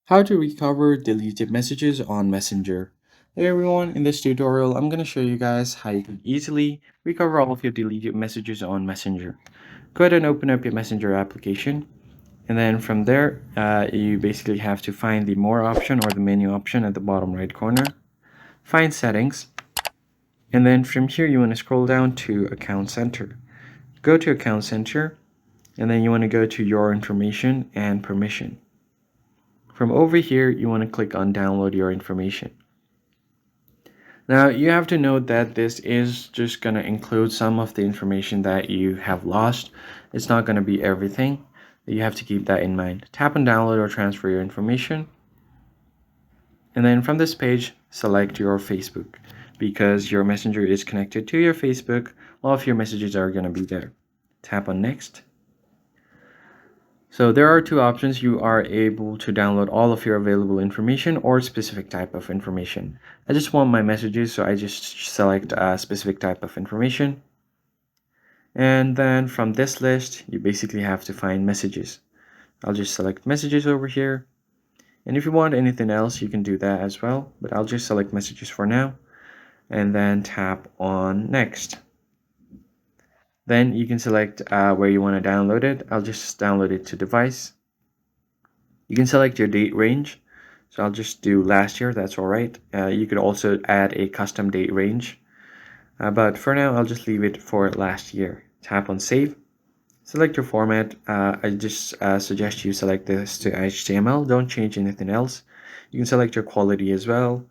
How to recover deleted messages on Messenger. Hey everyone, in this tutorial, I'm going to show you guys how you can easily recover all of your deleted messages on Messenger. Go ahead and open up your Messenger application. And then from there, you basically have to find the More option or the menu option at the bottom right corner. Find Settings. And then from here, you want to scroll down to Account Center. Go to Account Center. And then you want to go to Your Information and Permission. From over here, you want to click on Download Your Information. Now, you have to note that this is just going to include some of the information that you have lost. It's not going to be everything. You have to keep that in mind. Tap on Download or Transfer Your Information. And then from this page, select your Facebook. Because your Messenger is connected to your Facebook, all of your messages are going to be there. Tap on Next. So there are two options. You are able to download all of your available information or specific type of information. I just want my messages, so I just select a specific type of information. And then from this list, you basically have to find messages. I'll just select messages over here. And if you want anything else, you can do that as well. But I'll just select messages for now. And then tap on Next. Then you can select where you want to download it. I'll just download it to device. You can select your date range. So I'll just do last year, that's all right. You could also add a custom date range. But for now, I'll just leave it for last year. Tap on Save. Select your format. I just suggest you select this to HTML. Don't change anything else. You can select your quality as well.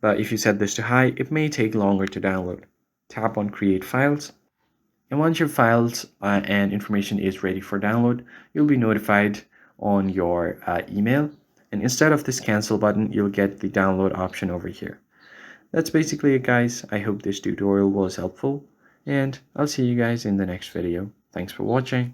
But if you set this to high, it may take longer to download. Tap on Create Files. And once your files and information is ready for download, you'll be notified on your email. And instead of this cancel button, you'll get the download option over here. That's basically it, guys. I hope this tutorial was helpful, and I'll see you guys in the next video. Thanks for watching.